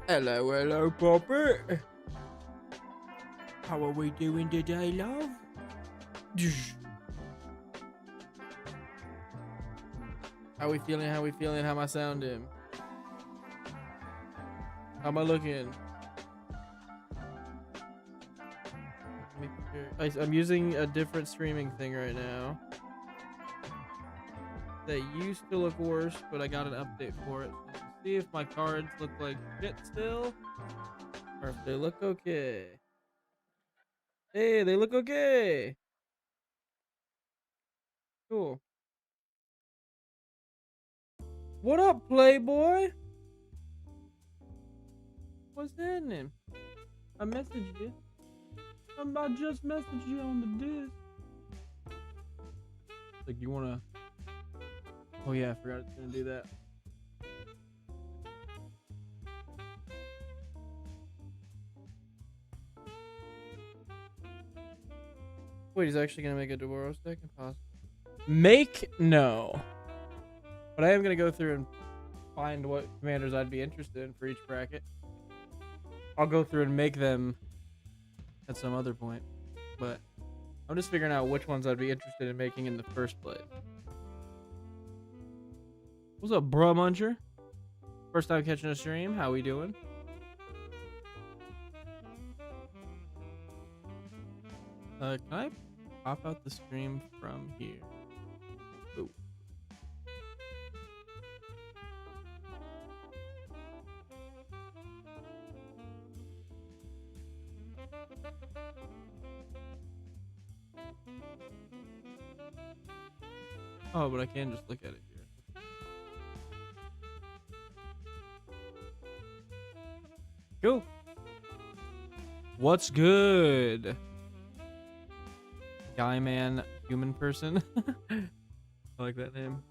Hello, hello, Poppy. How are we doing today, love? How we feeling? How we feeling? How am I sounding? How am I looking? I'm using a different streaming thing right now. They used to look worse, but I got an update for it. So see if my cards look like shit still, or if they look okay. Hey, they look okay. Cool. What up, Playboy? What's happening? I messaged you. I just messaged you on the disc. Like, you wanna... Oh yeah, I forgot it's gonna do that. Wait, he's actually gonna make a Duoros deck? Impossible. Make? No. But I am gonna go through and find what commanders I'd be interested in for each bracket. I'll go through and make them at some other point. But I'm just figuring out which ones I'd be interested in making in the first place. What's up, bruh muncher? First time catching a stream. How we doing? Can I pop out the stream from here? Ooh. Oh, but I can just look at it here. Cool. What's good? Guy man, human person. I like that name.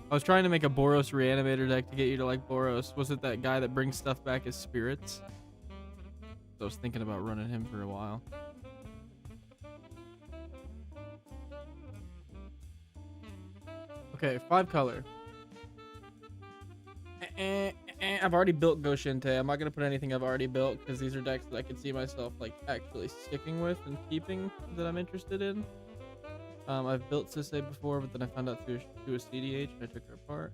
I was trying to make a Boros reanimator deck to get you to like Boros. Was it that guy that brings stuff back as spirits? I was thinking about running him for a while. Okay, 5 color. I've already built Goshinte. I'm not gonna put anything I've already built because these are decks that I could see myself like actually sticking with and keeping that I'm interested in. I've built Sisei before, but then I found out through a CDH and I took her apart.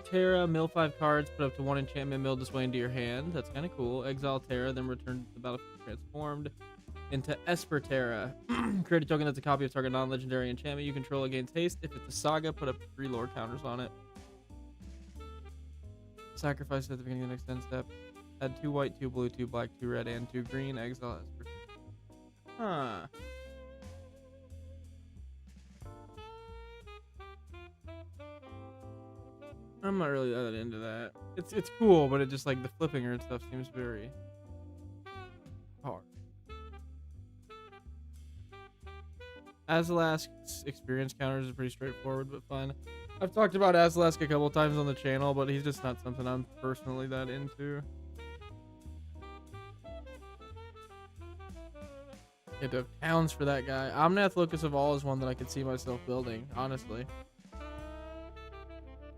Terra, mill 5 cards, put up to 1 enchantment, mill this way into your hand. That's kind of cool. Exile Terra, then return to the battlefield transformed into Esper Terra. Create a token that's a copy of target non-legendary enchantment you control against haste. If it's a saga, put up 3 lore counters on it. Sacrifice at the beginning of the next 10 step. Add 2 white, 2 blue, 2 black, 2 red, and 2 green. Exile Esper. Huh. I'm not really that into that. It's cool, but it just like the flipping her and stuff seems very hard. Azalask's experience counters is pretty straightforward, but fun. I've talked about Azalask a couple times on the channel, but he's just not something I'm personally that into. You have to have towns for that guy. Omnath Locus of All is one that I could see myself building, honestly.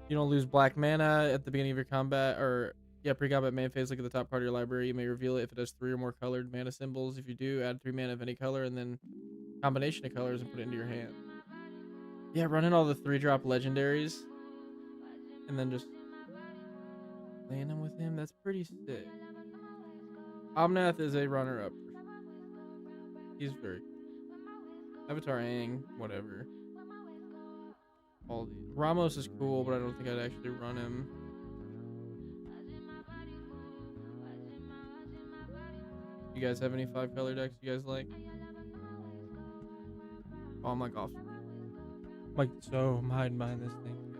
You don't lose black mana at the beginning of your combat, or pre-combat main phase. Look at the top card of your library. You may reveal it if it has 3 or more colored mana symbols. If you do, add 3 mana of any color and then combination of colors and put it into your hand. Yeah, run in all the 3-drop legendaries and then just playing them with him. That's pretty sick. Omnath is a runner-up. He's very cool. Avatar Aang, whatever. All these. Ramos is cool, but I don't think I'd actually run him. You guys have any 5-color decks you guys like? Oh, I'm like off. I'm like, so I'm hiding behind this thing.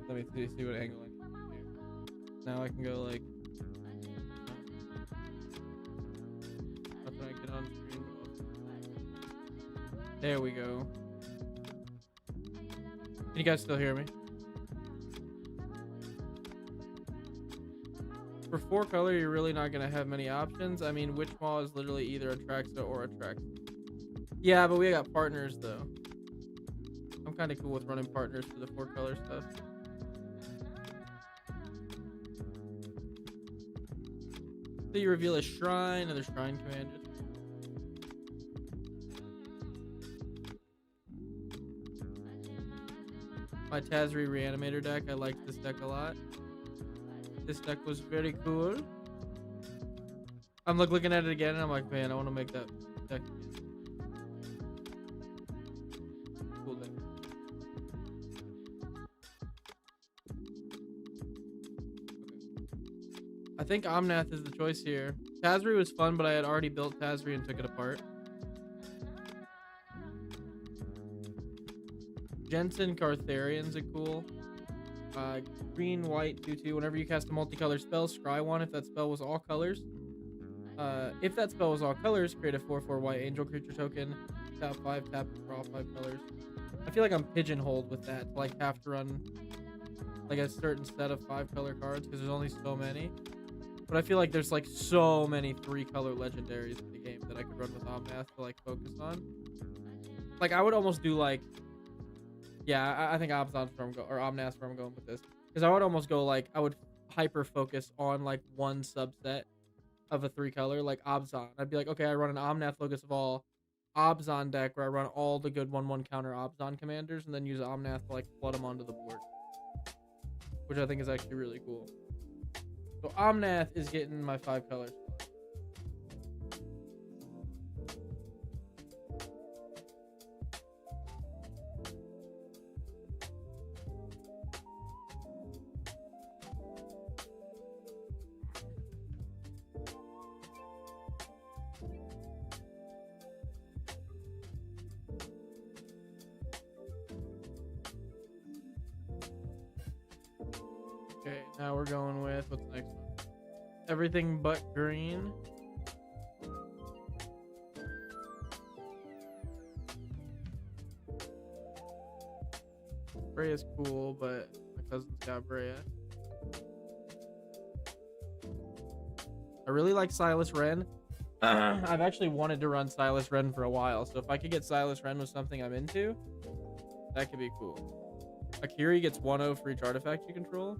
Let me see what angle I can do. Now I can go like. How can I get on screen? There we go. Can you guys still hear me? For 4-color, you're really not going to have many options. I mean, Witchmaw is literally either Atraxa or Atraxa. Yeah, but we got partners, though. I'm kind of cool with running partners for the 4-color stuff. After you reveal a shrine, other shrine commanders. My Tazri Reanimator deck. I liked this deck a lot. This deck was very cool. I'm like looking at it again and I'm like, man, I want to make that deck. Cool deck. I think Omnath is the choice here. Tazri was fun, but I had already built Tazri and took it apart. Jensen Cartharian's a cool. Green, white, 2/2. Whenever you cast a multicolored spell, scry one if that spell was all colors. If that spell was all colors, create a 4/4 white angel creature token. Tap 5, tap for all 5 colors. I feel like I'm pigeonholed with that. To like have to run like a certain set of 5 color cards because there's only so many. But I feel like there's like so many 3 color legendaries in the game that I could run with Omnath to like focus on. Like I would almost do like, yeah, I think Omnath's where I'm going with this. Because I would almost go like, I would hyper focus on like one subset of a 3 color, like Abzan. I'd be like, okay, I run an Omnath Locus of all Abzan deck where I run all the good 1/1 counter Abzan commanders and then use Omnath to like flood them onto the board. Which I think is actually really cool. So Omnath is getting my 5 colors. Okay, now we're going with what's the next one? Everything but green. Breya's cool, but my cousin's got Breya. I really like Silas Wren. I've actually wanted to run Silas Wren for a while, so if I could get Silas Wren with something I'm into, that could be cool. Akiri gets 1/0 for each artifact you control.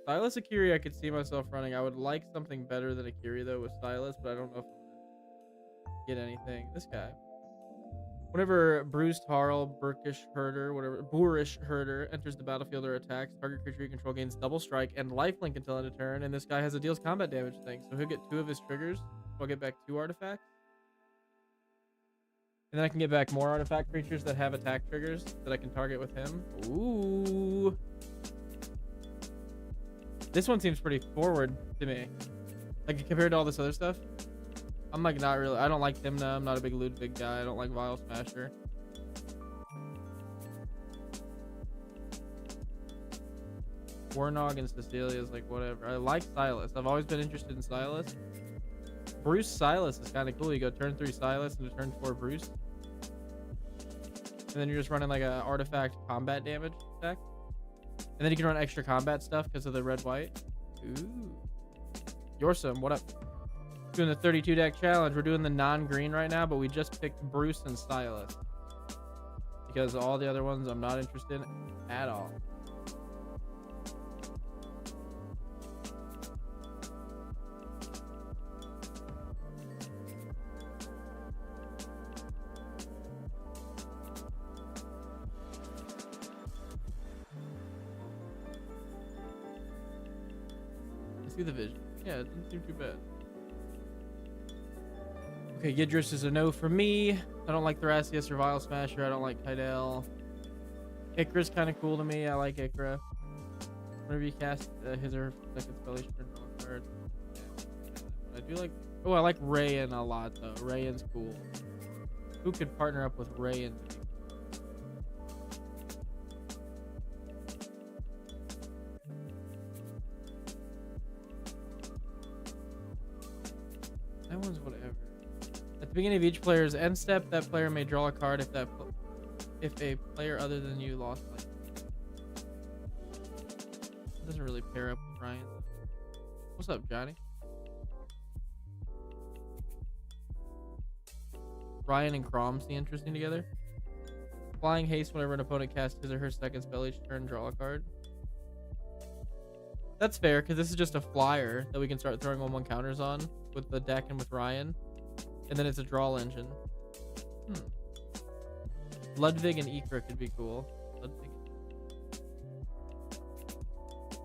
Silas Akiri I could see myself running. I would like something better than Akiri though with Silas, but I don't know if I'm gonna get anything. This guy. Whenever Bruised Harl, Boorish Herder enters the battlefield or attacks, target creature you control gains double strike and lifelink until end of turn, and this guy has a deals combat damage thing, so he'll get 2 of his triggers. So I'll get back 2 artifacts. And then I can get back more artifact creatures that have attack triggers that I can target with him. Ooh. This one seems pretty forward to me. Like compared to all this other stuff. I'm like not really, I don't like Thymna. I'm not a big Ludwig guy. I don't like Vile Smasher. Warnog and Cecilia is like whatever. I like Silas. I've always been interested in Silas. Bruce Silas is kind of cool. You go turn 3 Silas into turn 4 Bruce. And then you're just running like a artifact combat damage deck. And then you can run extra combat stuff because of the red-white. Ooh. Yorsum, what up? Doing the 32 deck challenge. We're doing the non-green right now, but we just picked Bruce and Silas. Because all the other ones I'm not interested in at all. See the vision. Yeah, it doesn't seem too bad. Okay, Yidris is a no for me. I don't like Thrasius or Vile Smasher. I don't like Tidal. Ikra's kind of cool to me. I like Ikra. Whenever you cast his or her second spell, you should turn on card. I do like... Oh, I like Rayan a lot, though. Rayan's cool. Who could partner up with Rayan? That one's whatever. At the beginning of each player's end step, that player may draw a card if a player other than you lost life. It doesn't really pair up with Ryan. What's up, Johnny? Ryan and Crom seem interesting together. Flying haste whenever an opponent casts his or her second spell each turn, draw a card. That's fair, because this is just a flyer that we can start throwing 1/1 counters on with the deck and with Ryan. And then it's a draw engine. Ludwig and Ikra could be cool. Ludwig.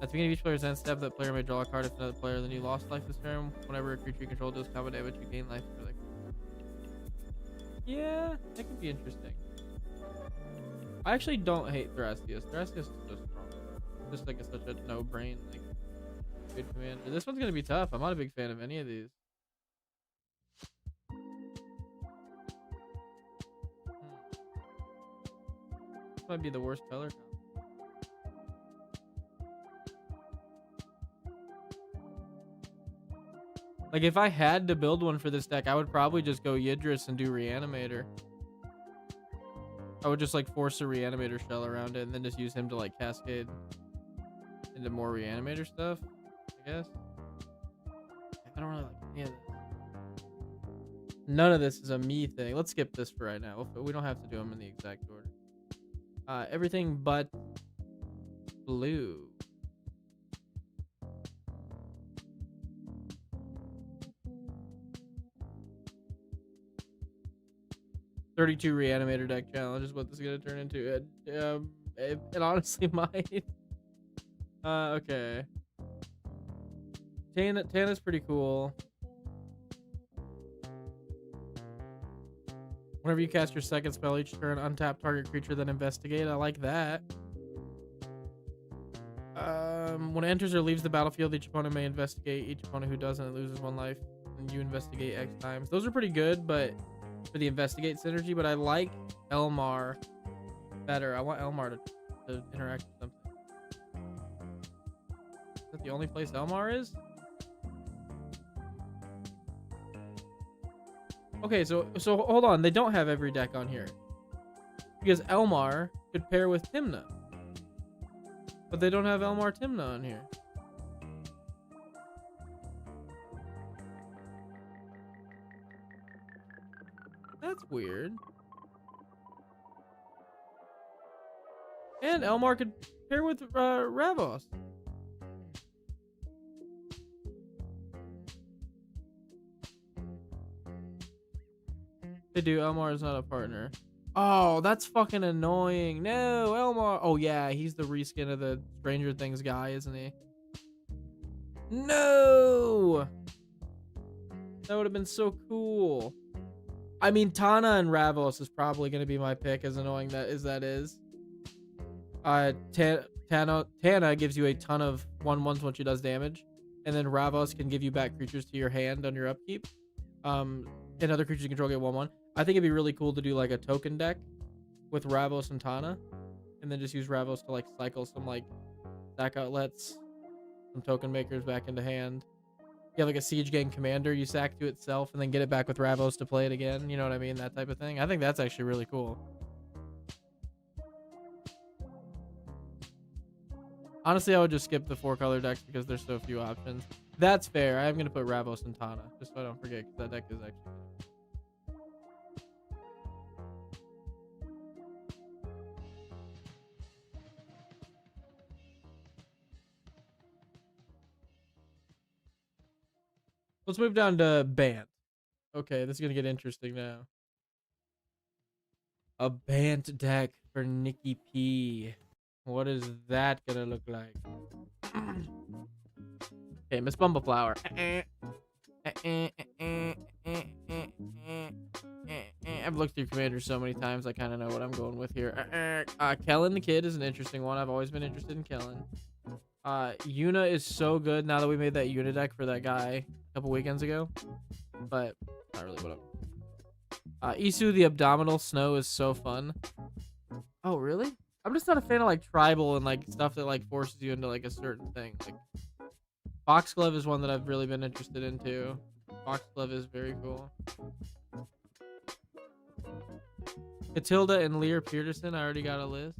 At the beginning of each player's end step, that player may draw a card if another player, then you lost life this turn. Whenever a creature you control does combat damage, you gain life for that. Yeah, that could be interesting. I actually don't hate Thrastius. Thrastius is just strong. Just like such a no-brain, like, good commander. This one's gonna be tough. I'm not a big fan of any of these. This might be the worst color combo. Like, if I had to build one for this deck, I would probably just go Yidris and do Reanimator. I would just, like, force a Reanimator shell around it and then just use him to, like, cascade into more Reanimator stuff, I guess. I don't really like any of this. None of this is a me thing. Let's skip this for right now. We don't have to do them in the exact order. Everything but blue. "32 Reanimator deck challenge" is what this is gonna turn into. It honestly might. Okay. Tana's pretty cool. Whenever you cast your second spell each turn, untap target creature, then investigate. I like that. When it enters or leaves the battlefield, each opponent may investigate. Each opponent who doesn't loses 1 life, and you investigate X times. Those are pretty good, but for the investigate synergy. But I like Elmar better. I want Elmar to interact with something. Is that the only place Elmar is? Okay, so hold on. They don't have every deck on here, because Elmar could pair with Tymna, but they don't have Elmar Tymna on here. That's weird. And Elmar could pair with Ravos. They do. Elmar is not a partner. Oh, that's fucking annoying. No, Elmar. Oh, yeah. He's the reskin of the Stranger Things guy, isn't he? No! That would have been so cool. I mean, Tana and Ravos is probably going to be my pick, as annoying that is. Tana gives you a ton of 1/1s when she does damage. And then Ravos can give you back creatures to your hand on your upkeep. And other creatures you control get 1/1. I think it'd be really cool to do like a token deck with Ravos and Tana, and then just use Ravos to like cycle some like stack outlets, some token makers back into hand. You have like a Siege Gang commander you sack to itself and then get it back with Ravos to play it again. You know what I mean? That type of thing. I think that's actually really cool. Honestly, I would just skip the 4-color decks because there's so few options. That's fair. I am going to put Ravos and Tana, just so I don't forget, because that deck is actually... Let's move down to Bant. Okay, this is going to get interesting now. A Bant deck for Nikki P. What is that going to look like? Okay, Miss Bumbleflower. I've looked through Commander so many times, I kind of know what I'm going with here. Kellen the Kid is an interesting one. I've always been interested in Kellen. Yuna is so good now that we made that Yuna deck for that guy a couple weekends ago, but not really what I'm... Isu the Abdominal Snow is so fun. Oh, really? I'm just not a fan of like tribal and like stuff that like forces you into like a certain thing. Like Foxglove is one that I've really been interested in too. Foxglove is very cool. Catilda and Lear Peterson, I already got a list.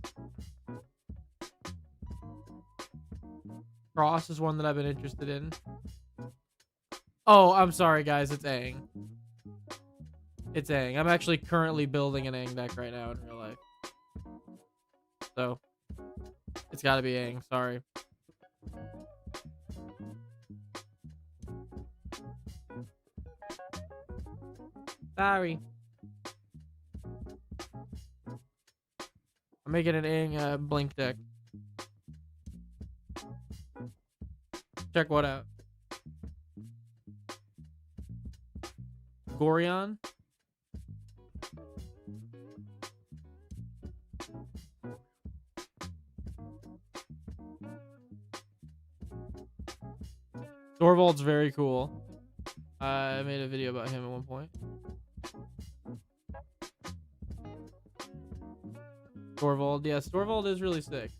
Cross is one that I've been interested in. Oh, I'm sorry guys, it's Aang. It's Aang. I'm actually currently building an Aang deck right now in real life. So, it's gotta be Aang, sorry. Sorry. I'm making an Aang blink deck. Check what out. Gorion. Thorvald's very cool. I made a video about him at one point. Thorvald, yes, Thorvald is really sick.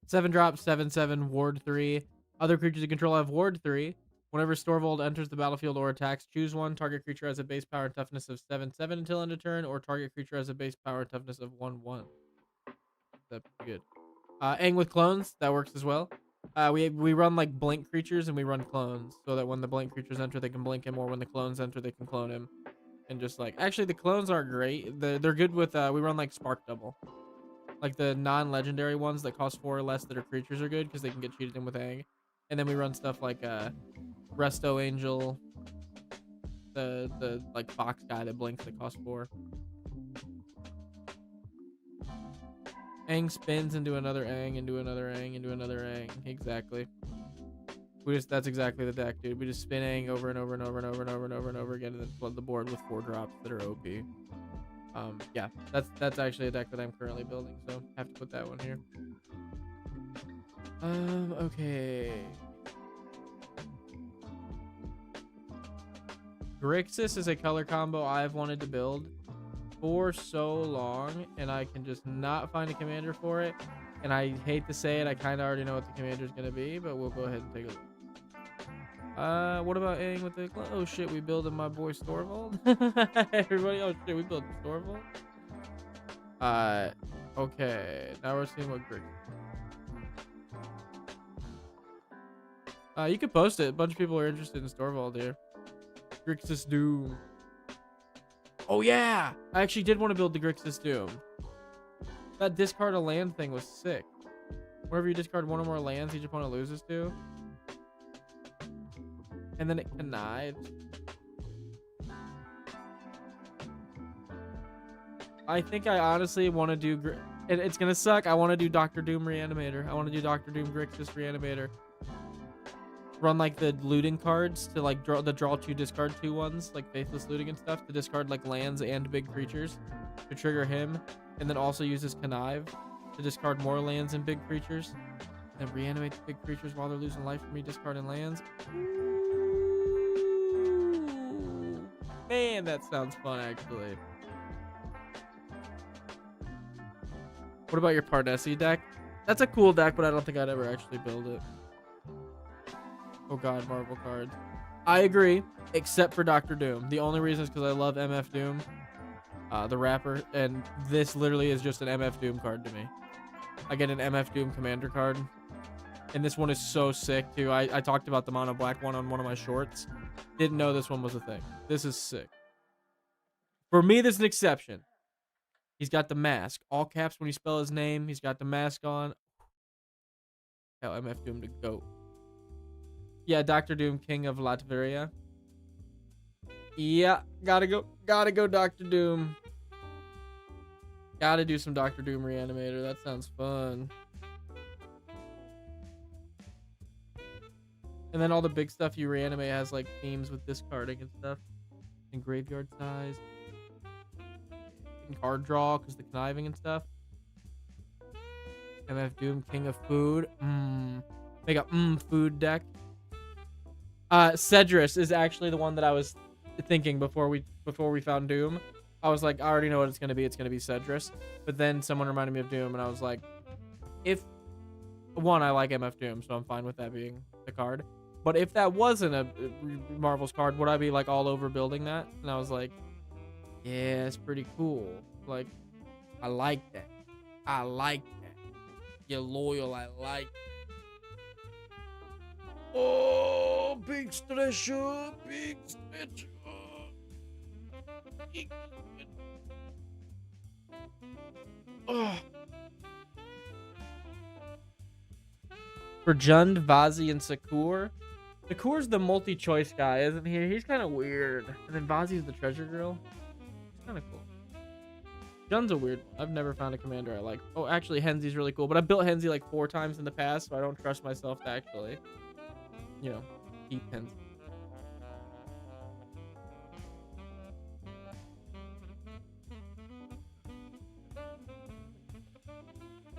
Seven drop, 7/7, ward 3. Other creatures you control have ward 3. Whenever Thorvald enters the battlefield or attacks, choose one. Target creature has a base power and toughness of 7/7 until end of turn, or target creature has a base power and toughness of 1/1. That's pretty good. Aang with clones, that works as well. We run like blink creatures and we run clones so that when the blink creatures enter, they can blink him, or when the clones enter, they can clone him. And just like, actually, the clones aren't great. They're good with, we run like Spark Double. Like the non-legendary ones that cost 4 or less that are creatures are good because they can get cheated in with Aang. And then we run stuff like Resto Angel, the like fox guy that blinks that costs 4. Aang spins into another Aang, into another Aang, into another Aang. Exactly. That's exactly the deck, dude. We just spin Aang over and over and over and over and over and over and over again, and then flood the board with 4 drops that are OP. Yeah, that's actually a deck that I'm currently building, so have to put that one here. Okay. Grixis is a color combo I've wanted to build for so long, and I can just not find a commander for it. And I hate to say it, I kind of already know what the commander is going to be, but we'll go ahead and take a look. What about Aang with the... Oh shit, we building my boy Thorvald? Everybody, oh shit, we building Thorvald? Okay, now we're seeing what Grixis. You could post it. A bunch of people are interested in Thorvald here. Grixis Doom. Oh yeah! I actually did want to build the Grixis Doom. That discard a land thing was sick. Whenever you discard 1 or more lands each opponent loses to. And then it connives. I think I honestly want to do... It's going to suck. I want to do Dr. Doom Reanimator. I want to do Dr. Doom Grixis Reanimator. Run like the looting cards to like draw 2 discard 2 ones, like Faithless Looting and stuff, to discard like lands and big creatures to trigger him. And then also use his Connive to discard more lands and big creatures. And then reanimate the big creatures while they're losing life from me discarding lands. Ooh, man, that sounds fun, actually. What about your Pardesi deck? That's a cool deck, but I don't think I'd ever actually build it. Oh god, Marvel cards. I agree, except for Dr. Doom. The only reason is because I love MF Doom, the rapper, and this literally is just an MF Doom card to me. I get an MF Doom commander card, and this one is so sick too. I talked about the mono black one on one of my shorts. Didn't know this one was a thing. This is sick. For me, this is an exception. He's got the mask. All caps when you spell his name. He's got the mask on. Hell, MF Doom to GOAT. Yeah, Dr. Doom, King of Latveria. Yeah, gotta go Dr. Doom. Gotta do some Dr. Doom Reanimator. That sounds fun. And then all the big stuff you reanimate has like themes with discarding and stuff. And graveyard size. And card draw because the conniving and stuff. MF Doom, King of Food. Make a food deck. Cedrus is actually the one that I was thinking before we found Doom. I was like, I already know what it's gonna be. It's gonna be Cedrus. But then someone reminded me of Doom, and I was like, if one, I like MF Doom, so I'm fine with that being the card. But if that wasn't a Marvel's card, would I be like all over building that? And I was like, yeah, it's pretty cool. Like, I like that. I like that. You're loyal. I like that. Oh, big stretcher, big stretcher. Oh. For Jund, Vazi, and Sakur. Sakur's the multi-choice guy, isn't he? He's kind of weird. And then Vazi's the treasure girl. It's kind of cool. Jund's a weird one. I've never found a commander I like. Oh, actually, Henzi's really cool. But I've built Henzi like 4 times in the past, so I don't trust myself to actually, you know, keep Henzi.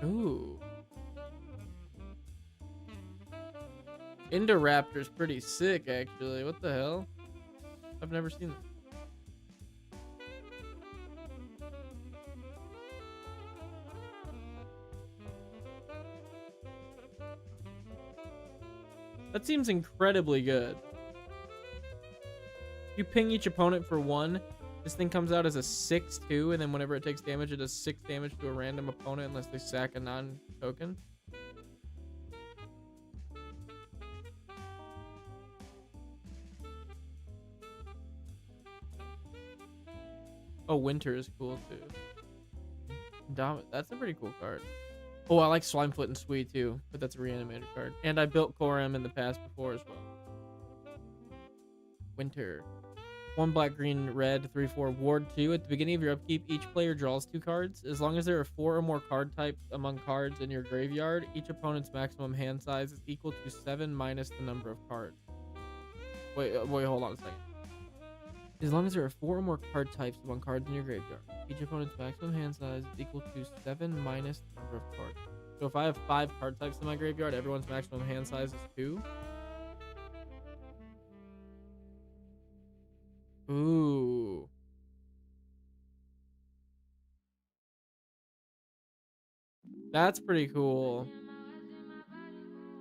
Ooh. Indoraptor's pretty sick, actually. What the hell? I've never seen that. That seems incredibly good. You ping each opponent for 1. This thing comes out as a 6/2, and then whenever it takes damage, it does 6 damage to a random opponent unless they sack a non-token. Oh, Winter is cool too. That's a pretty cool card. Oh, I like Slimefoot and Sui too, but that's a reanimated card. And I built Korem in the past before as well. Winter. 1 black, green, red, 3/4, ward 2. At the beginning of your upkeep, each player draws 2 cards. As long as there are 4 or more card types among cards in your graveyard, each opponent's maximum hand size is equal to 7 minus the number of cards. Wait, hold on a second. As long as there are 4 or more card types among cards in your graveyard, each opponent's maximum hand size is equal to 7 minus the number of cards. So if I have 5 card types in my graveyard, everyone's maximum hand size is 2. Ooh. That's pretty cool.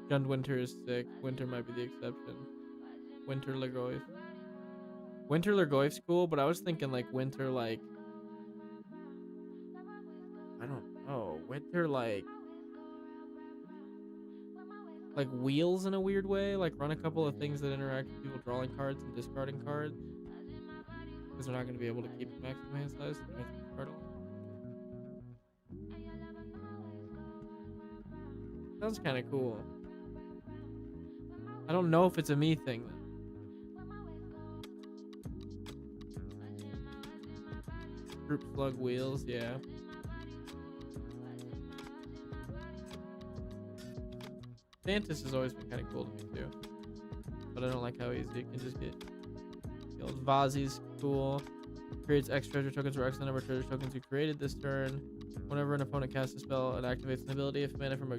Jund Winter is sick. Winter might be the exception. Winter Legoif. Winter Legoif's cool, but I was thinking like Winter like... I don't know. Winter like wheels in a weird way. Like run a couple of things that interact with people drawing cards and discarding cards. Because they're not going to be able to keep the maximum hand size. Sounds kind of cool. I don't know if it's a me thing though. Group slug wheels, yeah. Santis has always been kind of cool to me too. But I don't like how easy it can just get killed. Vazi's cool. Creates X treasure tokens or X the number of treasure tokens you created this turn. Whenever an opponent casts a spell, it activates an ability. If mana from a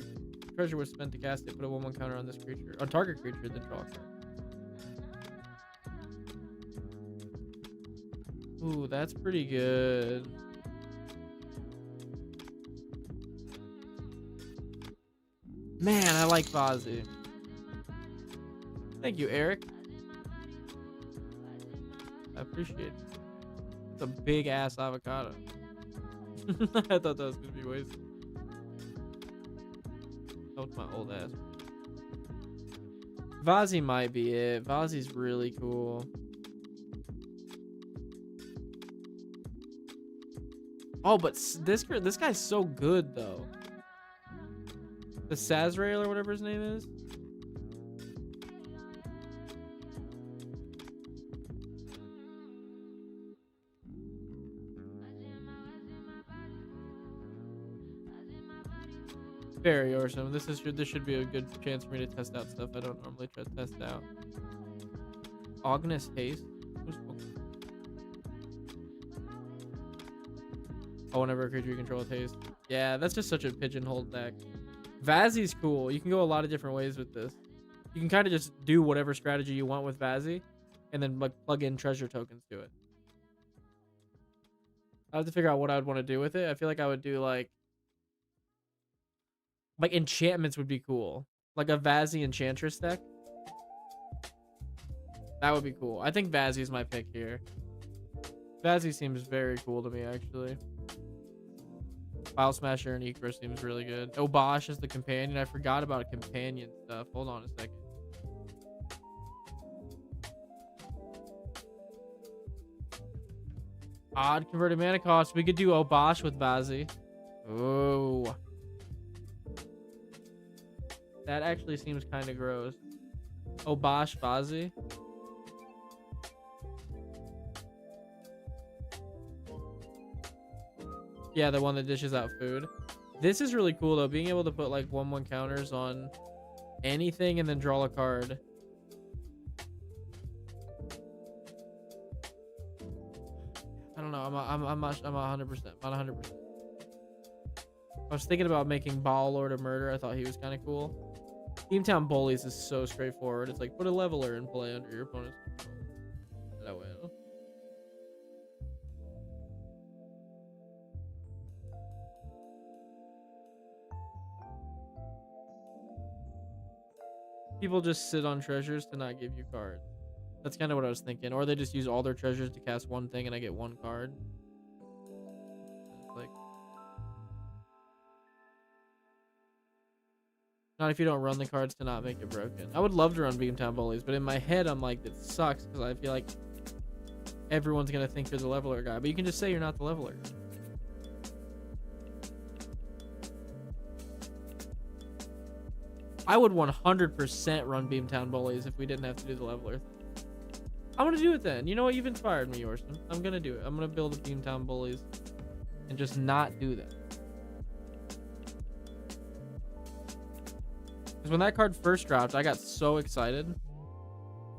treasure was spent to cast it, put a 1/1 counter on this creature. On target creature, then draw a card. Ooh, that's pretty good. Man, I like Vazi. Thank you, Eric. I appreciate it. It's a big ass avocado. I thought that was gonna be wasted. That was my old ass. Vazi might be it. Vazi's really cool. Oh, but this guy's so good though. The Sazrael or whatever his name is. Very awesome. This should be a good chance for me to test out stuff I don't normally try to test out. Ognis Haste. Oh, whenever a creature you control with haste. Yeah, that's just such a pigeonhole deck. Vazi's cool. You can go a lot of different ways with this. You can kind of just do whatever strategy you want with Vazi, and then like plug in treasure tokens to it. I have to figure out what I would want to do with it. I feel like I would do like enchantments would be cool. Like a Vazi Enchantress deck. That would be cool. I think Vazi's my pick here. Vazi seems very cool to me, actually. File Smasher and Ikra seems really good. Obosh is the companion. I forgot about companion stuff. Hold on a second. Odd converted mana cost. We could do Obosh with Vazi. Oh. That actually seems kind of gross. Oh, Bosch Bazzi. Yeah, the one that dishes out food. This is really cool though, being able to put like 1/1 counters on anything and then draw a card. I don't know. I'm not 100%. Not 100%. I was thinking about making Ball Lord of Murder. I thought he was kind of cool. Teamtown Bullies is so straightforward. It's like put a leveler in play under your opponent's control. That way. People just sit on treasures to not give you cards. That's kind of what I was thinking. Or they just use all their treasures to cast one thing and I get one card. It's like, not if you don't run the cards to not make it broken. I would love to run Beamtown Bullies, but in my head I'm like, it sucks because I feel like everyone's gonna think you're the leveler guy. But you can just say you're not the leveler. I would 100% run Beamtown Bullies if we didn't have to do the leveler thing. I'm gonna do it then. You know what? You've inspired me, Orson. I'm gonna do it. I'm gonna build a Beamtown Bullies and just not do that. Because when that card first dropped, I got so excited.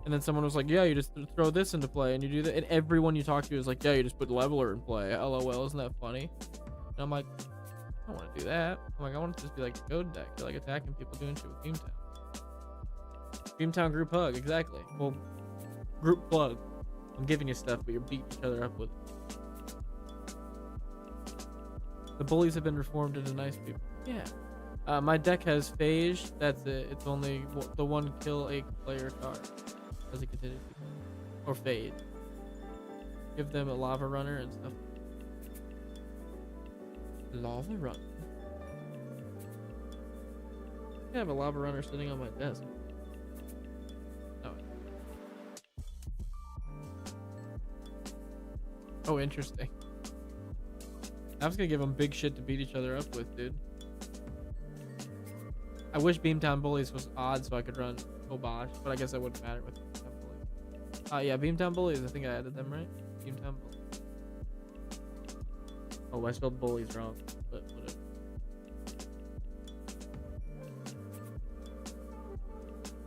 And then someone was like, yeah, you just throw this into play and you do that. And everyone you talk to is like, yeah, you just put leveler in play. LOL, isn't that funny? And I'm like, I don't want to do that. I'm like, I want it to just be like a code deck. You're like attacking people doing shit with Beamtown. Beamtown group hug, exactly. Well, group plug. I'm giving you stuff, but you're beating each other up with it. The bullies have been reformed into nice people. Yeah. My deck has Phage. That's it. It's only the one kill a player card as a contingency. Or Fade. Give them a lava runner and stuff. Lava runner. I have a lava runner sitting on my desk. Oh. Oh, interesting. I was gonna give them big shit to beat each other up with, dude. I wish Beamtown Bullies was odd so I could run Obosh, but I guess that wouldn't matter with Beamtown Bullies. Yeah, Beamtown Bullies. I think I added them, right? Beamtown Bullies. Oh, I spelled bullies wrong, but whatever.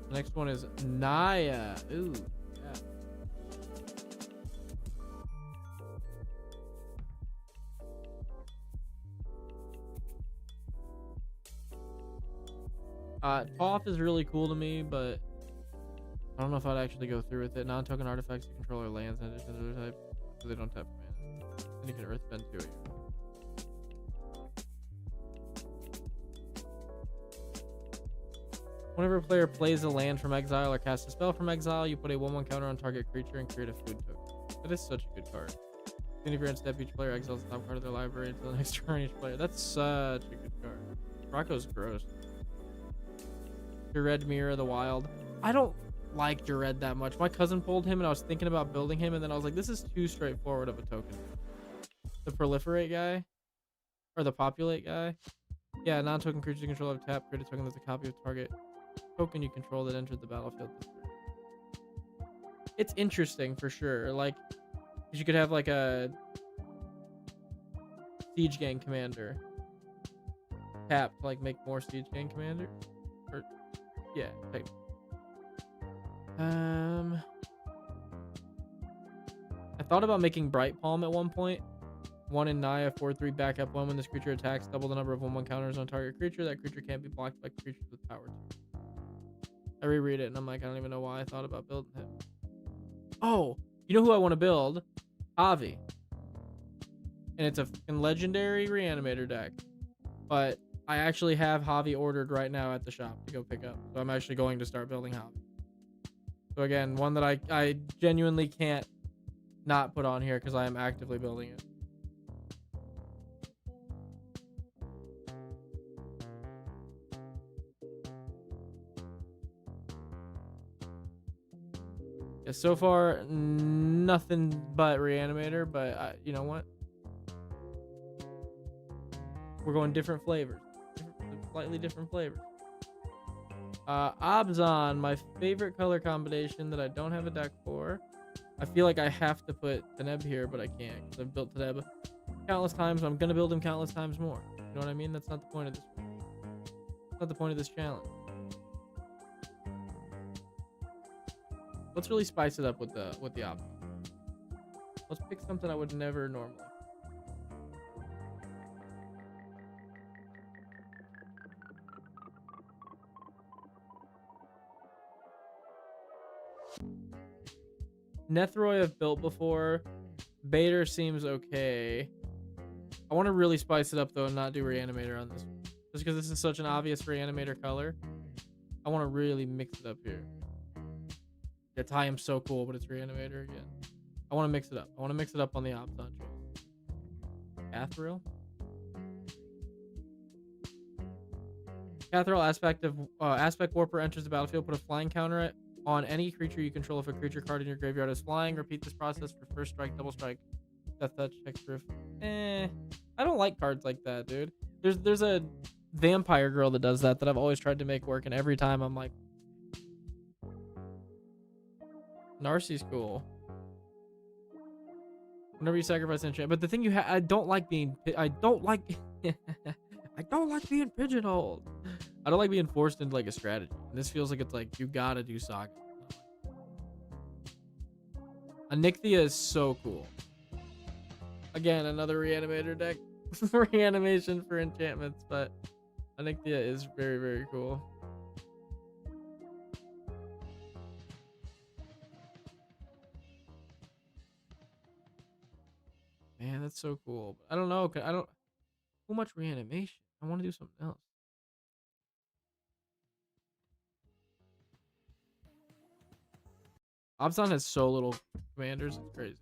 The next one is Naya. Ooh, yeah. Toph is really cool to me, but I don't know if I'd actually go through with it. Non-token artifacts, you control our lands and other type, so they don't tap for mana. And you can earthbend to it. Whenever a player plays a land from exile or casts a spell from exile, you put a 1/1 counter on target creature and create a food token. That is such a good card. Then if you're in step, each player exiles the top card of their library until the next turn each player. That's such a good card. Rocco's gross. Jared Mirror of the Wild. I don't like Jared that much. My cousin pulled him and I was thinking about building him, and then I was like, this is too straightforward of a token. The proliferate guy? Or the populate guy? Yeah, non-token creatures you control have tap, create a token that's a copy of target token you control that entered the battlefield. It's interesting for sure. Like, you could have like a siege gang commander tap to like make more siege gang commander. Or yeah, type. I thought about making Bright Palm at one point. 1 in Naya, 4/3 backup 1. When this creature attacks, double the number of 1/1 counters on target creature. That creature can't be blocked by creatures with power 2. I reread it and I'm like, I don't even know why I thought about building him. Oh, you know who I want to build? Avi. And it's a legendary reanimator deck. But I actually have Javi ordered right now at the shop to go pick up. So I'm actually going to start building Javi. So again, one that I genuinely can't not put on here because I am actively building it. Yeah, so far, nothing but reanimator, but you know what? We're going different flavors. Slightly different flavors. Abzan, my favorite color combination that I don't have a deck for. I feel like I have to put Teneb here, but I can't because I've built Teneb countless times. I'm gonna build him countless times more. You know what I mean? That's not the point of this. That's not the point of this challenge. Let's really spice it up with the Abzan. Let's pick something I would never normally. Nethroy I've built before. Bader seems okay. I want to really spice it up though and not do Reanimator on this one. Just because this is such an obvious Reanimator color. I want to really mix it up here. Yeah, Thyme's so cool, but it's Reanimator again. I want to mix it up. I want to mix it up on the Abzan choice. Cathril? Cathril Aspect Warper enters the battlefield. Put a flying counter on any creature you control. If a creature card in your graveyard is flying, repeat this process for first strike, double strike, death touch, hexproof. I don't like cards like that, dude. There's a vampire girl that does that I've always tried to make work, and every time I'm like, Narcy's cool. Whenever you sacrifice an enchant, but the thing I don't like being I don't like being pigeonholed. I don't like being forced into like a strategy. And this feels like it's like you gotta do Saga. Anixia is so cool. Again, another Reanimator deck. Reanimation for enchantments, but Anixia is very, very cool. Man, that's so cool. I don't know. I don't too much reanimation. I want to do something else. Abzan has so little commanders. It's crazy.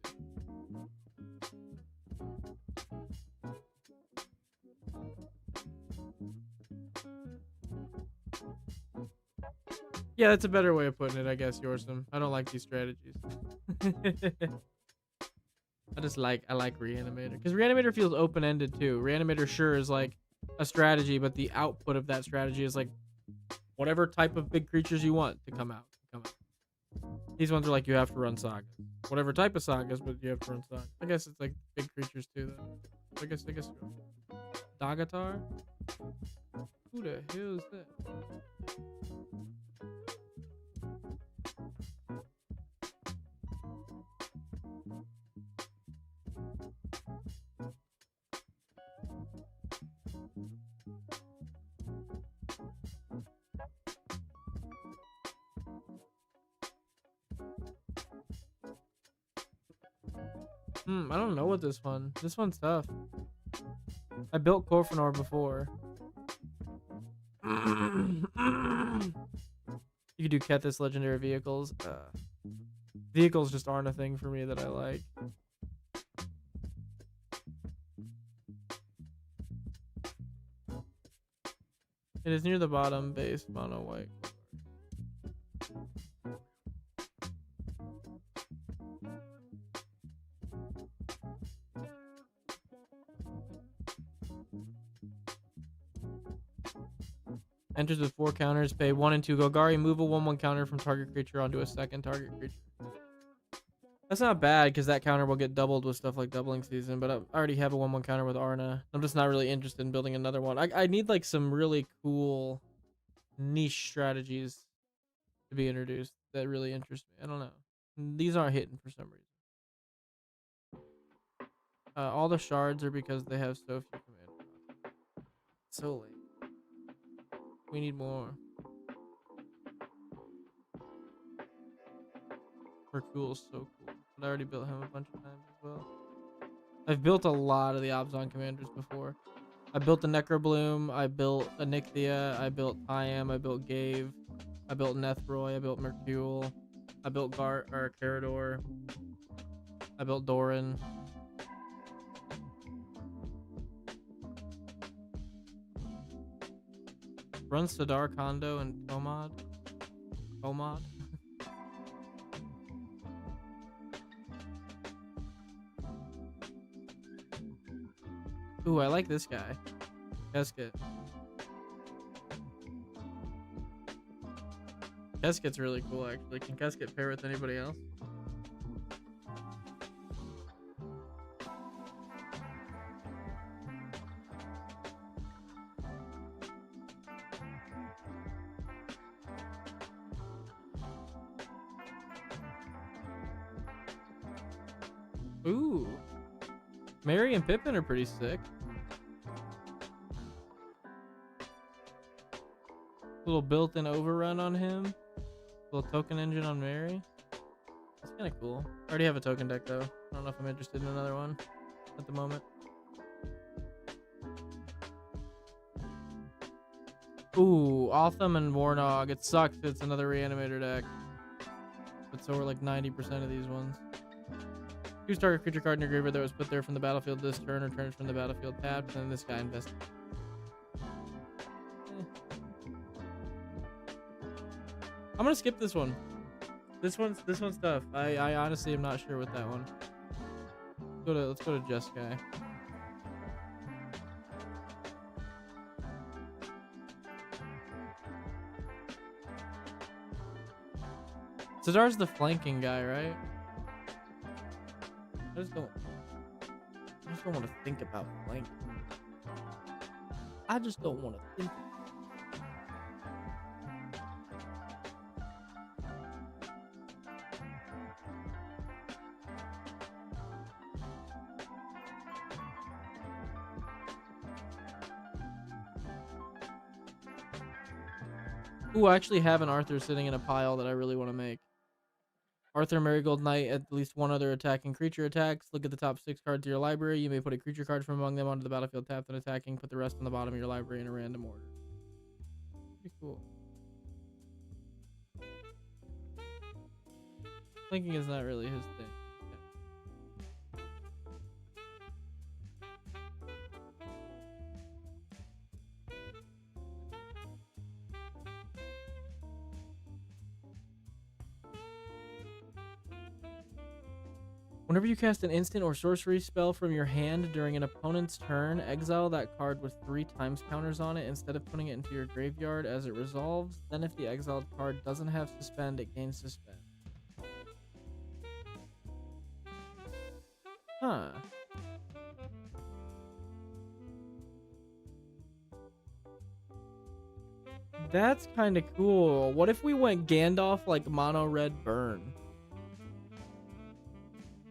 Yeah, that's a better way of putting it, I guess, Yorsum. I don't like these strategies. I like Reanimator. Because Reanimator feels open-ended too. Reanimator sure is like a strategy, but the output of that strategy is like whatever type of big creatures you want to come out. These ones are like you have to run sagas. Whatever type of sagas, but you have to run sagas. I guess it's like big creatures too though. I guess Dagatar? Who the hell is that? I don't know what this one. This one's tough. I built Corfinor before. You could do Kethis legendary vehicles. Vehicles just aren't a thing for me that I like. It is near the bottom base, mono white. Enters with 4 counters, pay 1 and 2 Golgari, move a 1/1 counter from target creature onto a second target creature. That's not bad because that counter will get doubled with stuff like Doubling Season, but I already have a 1/1 counter with Arna. I'm just not really interested in building another one. I need like some really cool niche strategies to be introduced that really interest me. I don't know. These aren't hitting for some reason. All the shards are because they have so few commanders. So late. We need more. Cool, so cool. But I already built him a bunch of times as well. I've built a lot of the Abzan commanders before. I built the Necrobloom, I built Anixia, I built Thyme, I built Gave, I built Nethroy, I built Mercule, I built Carador, I built Doran. Run Sidar, Kondo, and Tomad. Ooh, I like this guy. Casket. Kesket's really cool, actually. Can Kesket pair with anybody else? Ooh. Mary and Pippin are pretty sick. Little built-in overrun on him. Little token engine on Mary. That's kind of cool. I already have a token deck though. I don't know if I'm interested in another one at the moment. Ooh, Otham and Warnog. It sucks. It's another reanimator deck. But so are like 90% of these ones. Choose target creature card in your graveyard that was put there from the battlefield this turn, or turn from the battlefield tapped, and then this guy invests. I'm gonna skip this one. This one's tough. I honestly am not sure with that one. Let's go to Just Guy. Sidar's the flanking guy, right? I just don't want to think about flanking. I just don't want to think. Ooh, I actually have an Arthur sitting in a pile that I really want to make. Arthur Marigold Knight, at least one other attacking creature attacks. Look at the top 6 cards of your library. You may put a creature card from among them onto the battlefield tapped and attacking. Put the rest on the bottom of your library in a random order. Pretty cool. Thinking is not really his thing. Whenever you cast an instant or sorcery spell from your hand during an opponent's turn, exile that card with 3 times counters on it instead of putting it into your graveyard as it resolves. Then if the exiled card doesn't have suspend, it gains suspend. Huh. That's kind of cool. What if we went Gandalf like mono red burn?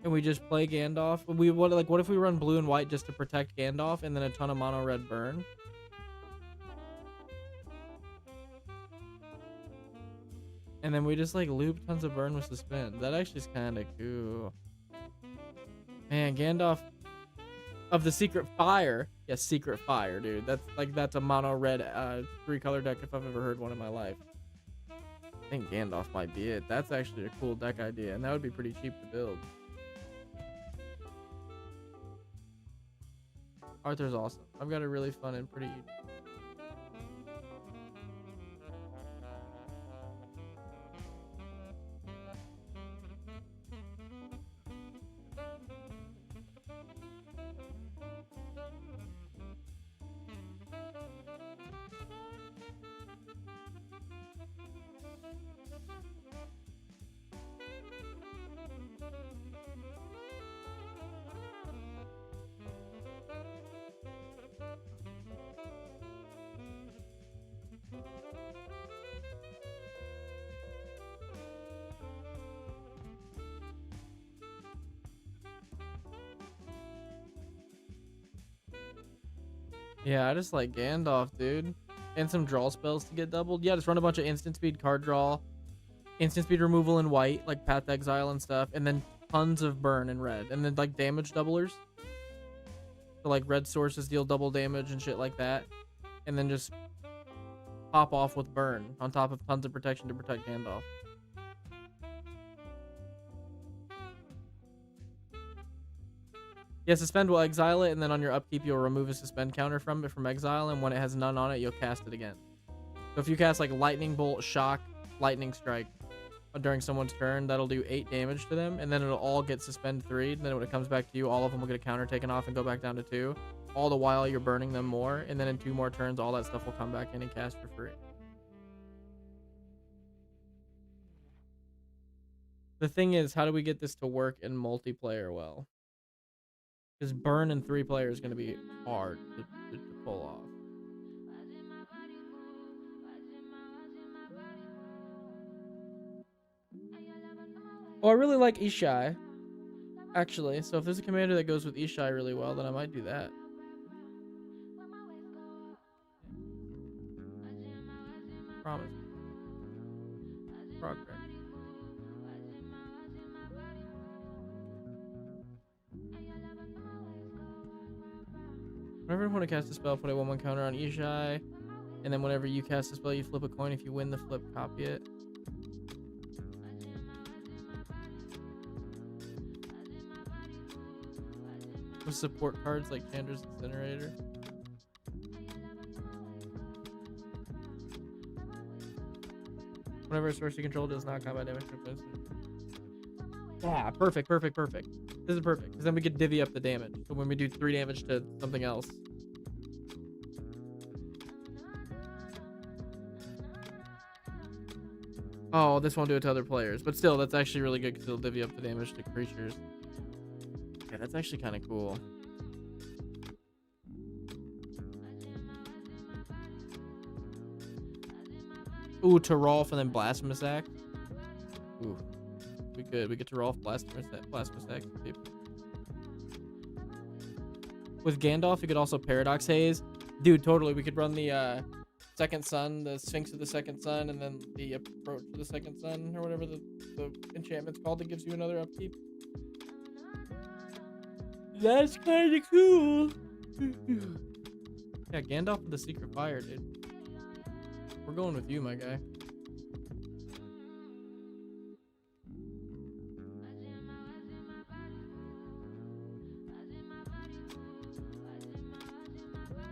And we just play Gandalf. What if we run blue and white just to protect Gandalf and then a ton of mono red burn? And then we just like loop tons of burn with suspend. That actually is kind of cool. Man, Gandalf of the Secret Fire. Yes, Secret Fire, dude. That's a mono red 3-color deck if I've ever heard one in my life. I think Gandalf might be it. That's actually a cool deck idea, and that would be pretty cheap to build. Arthur's awesome. I've got a really fun and pretty... Yeah, I just like Gandalf, dude. And some draw spells to get doubled. Yeah, just run a bunch of instant speed card draw, instant speed removal in white, like Path Exile and stuff, and then tons of burn in red. And then like damage doublers. So like red sources deal double damage and shit like that. And then just pop off with burn on top of tons of protection to protect Gandalf. Yeah, suspend will exile it, and then on your upkeep, you'll remove a suspend counter from it from exile, and when it has none on it, you'll cast it again. So if you cast like Lightning Bolt, Shock, Lightning Strike during someone's turn, that'll do 8 damage to them, and then it'll all get suspend 3, and then when it comes back to you, all of them will get a counter taken off and go back down to 2. All the while, you're burning them more, and then in 2 more turns, all that stuff will come back in and cast for free. The thing is, how do we get this to work in multiplayer well? Because burn in 3 player is going to be hard to pull off. Oh, I really like Ishai, actually. So if there's a commander that goes with Ishai really well, then I might do that. Promise. Progress. Whenever you want to cast a spell, put a 1/1 counter on Ishai. And then whenever you cast a spell, you flip a coin. If you win the flip, copy it. With support cards like Chandra's Incinerator. Whenever a source you control does not combat damage. Yeah, perfect. This is perfect, because then we could divvy up the damage. So when we do 3 damage to something else. Oh, this won't do it to other players. But still, that's actually really good because it'll divvy up the damage to creatures. Yeah, that's actually kind of cool. Ooh, to Rolf and then Blasphemous Act. Ooh. We get to Rolf, Blasphemous Act. With Gandalf, you could also Paradox Haze. Dude, totally. We could run the Second Sun, the Sphinx of the Second Sun, and then the Approach to the Second Sun, or whatever the enchantment's called that gives you another upkeep. That's kind of cool. Yeah, Gandalf with the Secret Fire, dude. We're going with you, my guy.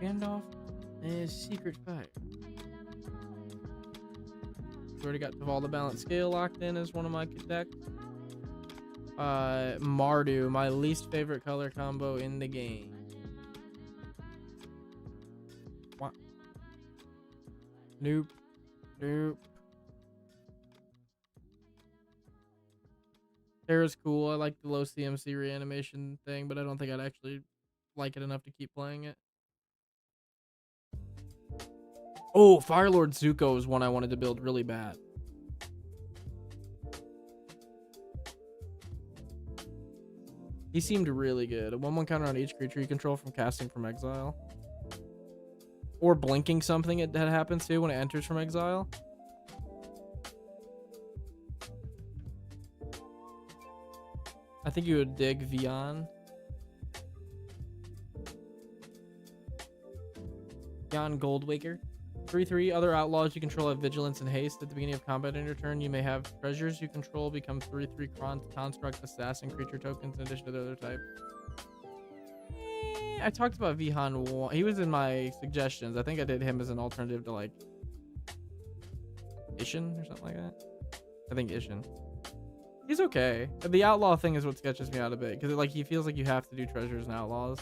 Gandalf and Secret Fire. We already got Taval the Balanced Scale locked in as one of my decks. Mardu, my least favorite color combo in the game. What? Nope. Terra's cool. I like the low CMC reanimation thing, but I don't think I'd actually like it enough to keep playing it. Oh, Firelord Zuko is one I wanted to build really bad. He seemed really good. A 1/1 counter on each creature you control from casting from exile. Or blinking something that happens too when it enters from exile. I think you would dig Vian. Vian Goldwaker. 3/3. Other outlaws you control have vigilance and haste. At the beginning of combat in your turn, you may have treasures you control become 3/3 construct assassin creature tokens in addition to the other type. I talked about Vihan. He was in my suggestions. I think I did him as an alternative to like Ishin or something like that. I think Ishin. He's okay. The outlaw thing is what sketches me out a bit because like he feels like you have to do treasures and outlaws.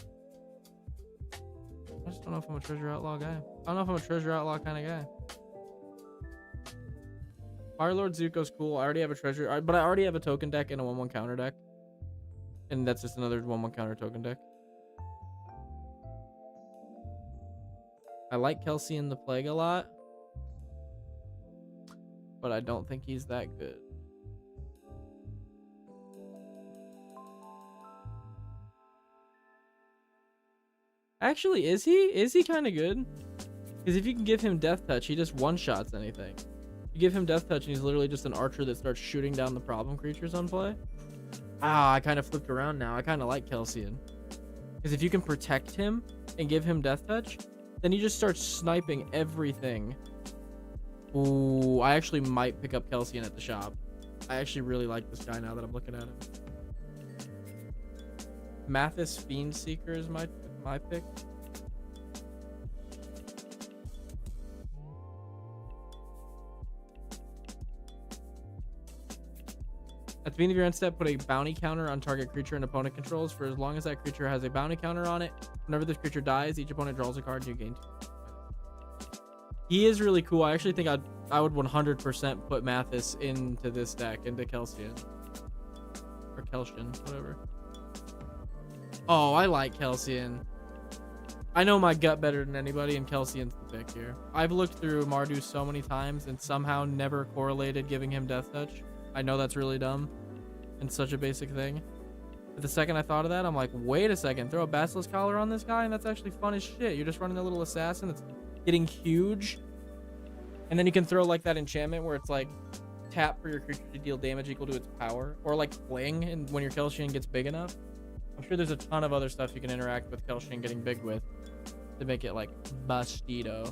I just don't know if I'm a treasure outlaw guy. I don't know if I'm a treasure outlaw kind of guy. Firelord Zuko's cool. I already have a treasure, but I already have a token deck and a 1/1 counter deck. And that's just another 1/1 counter token deck. I like Kelsey in the Plague a lot. But I don't think he's that good. Actually, is he? Is he kind of good? Because if you can give him Death Touch, he just one-shots anything. You give him Death Touch, and he's literally just an archer that starts shooting down the problem creatures on play. Ah, I kind of flipped around now. I kind of like Kelsian. Because if you can protect him and give him Death Touch, then he just starts sniping everything. Ooh, I actually might pick up Kelsian at the shop. I actually really like this guy now that I'm looking at him. Mathis Fiend Seeker is my pick. At the beginning of your end step, put a bounty counter on target creature and opponent controls for as long as that creature has a bounty counter on it. Whenever this creature dies, each opponent draws a card and you gain 2. He is really cool. I actually think I would 100% put Mathis into this deck, into Kelsian. Or Kelshin, whatever. Oh, I like Kelsien. I know my gut better than anybody, and Kelsien's the pick here. I've looked through Mardu so many times and somehow never correlated giving him Death Touch. I know that's really dumb and such a basic thing. But the second I thought of that, I'm like, wait a second, throw a Basilisk Collar on this guy, and that's actually fun as shit. You're just running a little assassin that's getting huge. And then you can throw like that enchantment where it's like tap for your creature to deal damage equal to its power. Or like fling, and when your Kelsien gets big enough. I'm sure there's a ton of other stuff you can interact with Kelshin getting big with to make it like Bastido.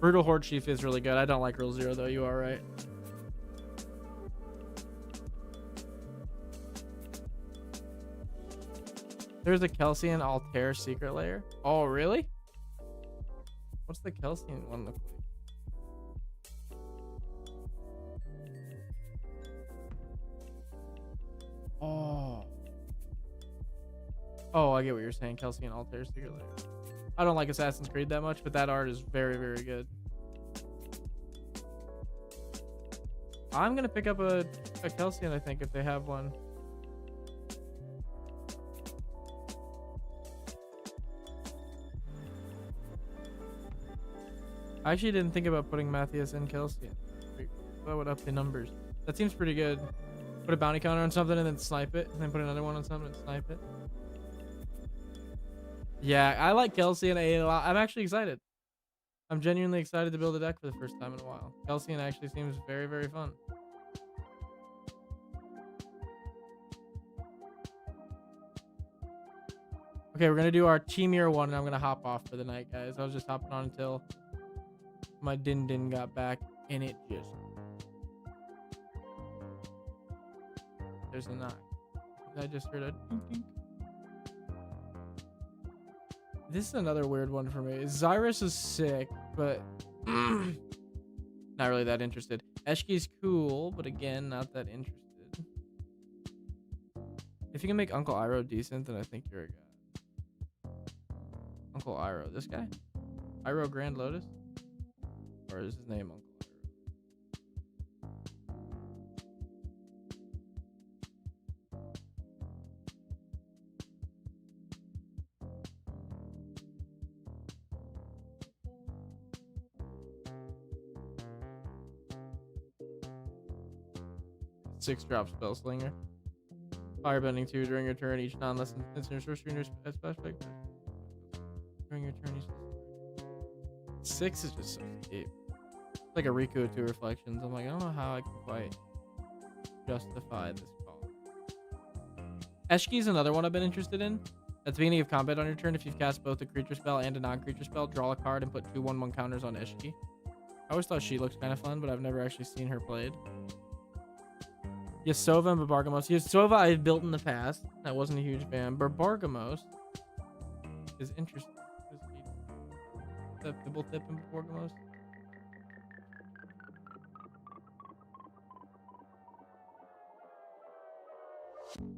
Brutal Horde Chief is really good. I don't like Rule 0 though. You are right. There's a Kelsien Altair Secret Lair. Oh, really? What's the Kelsien one look like? Oh. Oh, I get what you're saying. Kelsien Altair Secret Lair. I don't like Assassin's Creed that much, but that art is very, very good. I'm going to pick up a Kelsien, I think, if they have one. I actually didn't think about putting Matthias and Kelsien. That would up the numbers. That seems pretty good. Put a bounty counter on something and then snipe it, and then put another one on something and snipe it. Yeah, I like Kelsien a lot. I'm actually excited. I'm genuinely excited to build a deck for the first time in a while. Kelsien actually seems very, very fun. Okay, we're going to do our Team Year 1, and I'm going to hop off for the night, guys. I was just hopping on until my Din got back, and it just... There's a knock. I just heard a ding ding. This is another weird one for me. Xyrus is sick, but not really that interested. Eshki's cool, but again, not that interested. If you can make Uncle Iroh decent, then I think you're a guy. Uncle Iroh. This guy? Iroh Grand Lotus? Or is his name Uncle Iroh? 6-drop Spellslinger. Firebending 2 during your turn. Each non-less instant sorcery in your aspect. During your turn, 6 is just so cheap. It's like a Riku 2 reflections. I'm like, I don't know how I can quite justify this call. Eshki's another one I've been interested in. At the beginning of combat on your turn, if you've cast both a creature spell and a non-creature spell, draw a card and put 2 1/1 counters on Eshki. I always thought she looked kind of fun, but I've never actually seen her played. Yasova and Barbargamos. Yasova I've built in the past. I wasn't a huge fan. Barbargamos is interesting. The Pibble Tip and Barbargamos.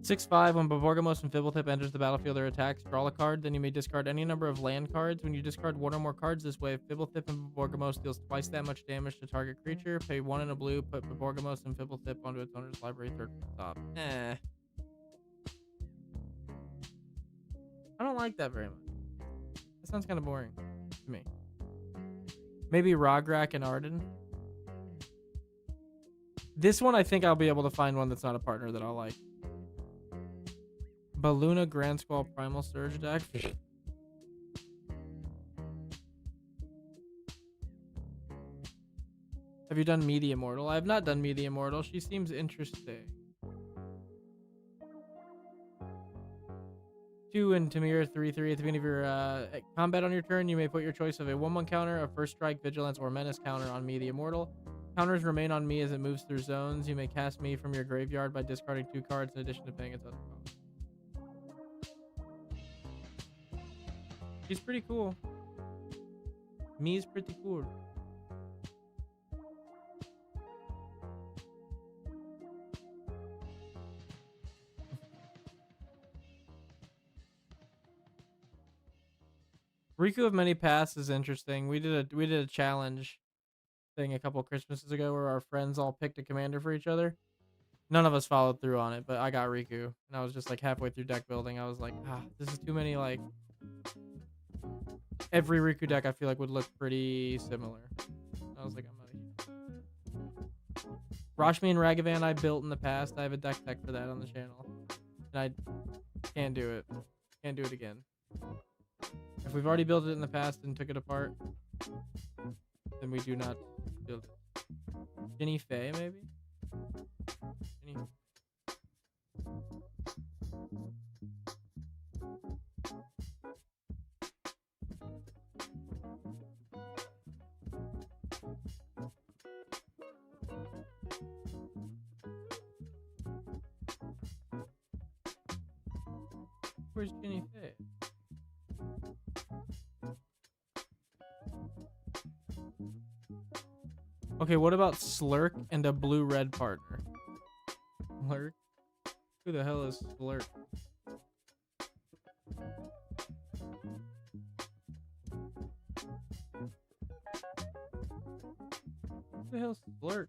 Six 5. When Barbargamos and Fibblethip enters the battlefield or attacks, draw a card. Then you may discard any number of land cards. When you discard 1 or more cards this way, Fibblethip and Barbargamos deals twice that much damage to target creature. Pay 1 in a blue. Put Barbargamos and Fibblethip onto its owner's library, 3rd from the top. I don't like that very much. That sounds kind of boring to me. Maybe Rograk and Arden. This one, I think I'll be able to find one that's not a partner that I'll like. Baluna Grand Squall Primal Surge deck. Have you done Me the Immortal? I have not done Me the Immortal. She seems interesting. 2 and Tamir 3/3. At the beginning of your combat on your turn, you may put your choice of a 1/1 counter, a First Strike, Vigilance, or Menace counter on Me the Immortal. Counters remain on Me as it moves through zones. You may cast Me from your graveyard by discarding 2 cards in addition to paying its other cost. She's pretty cool. Me's pretty cool. Riku of Many Paths is interesting. We did a challenge thing a couple Christmases ago where our friends all picked a commander for each other. None of us followed through on it, but I got Riku, and I was just like halfway through deck building. I was like, this is too many. Like every Riku deck, I feel like would look pretty similar. I was like, I'm not a huge. Rashmi and Ragavan I built in the past. I have a deck tech for that on the channel, and I can't do it. Can't do it again. If we've already built it in the past and took it apart, then we do not build it. Ginny Faye, maybe? Ginny. Where's Ginny Faye? Okay, what about Slurk and a blue-red partner? Slurk? Who the hell is Slurk? Who the hell's Slurk?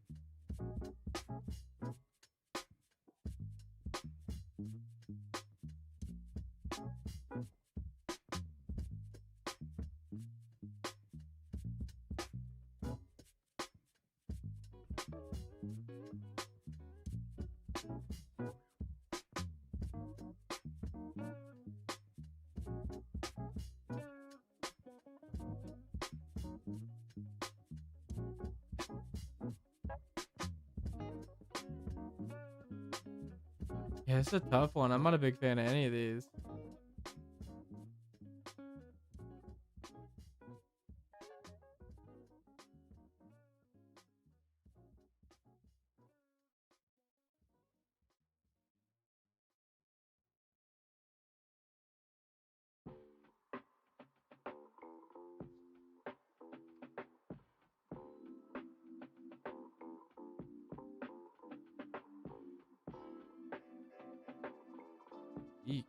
Yeah, it's a tough one. I'm not a big fan of any of these. Eek.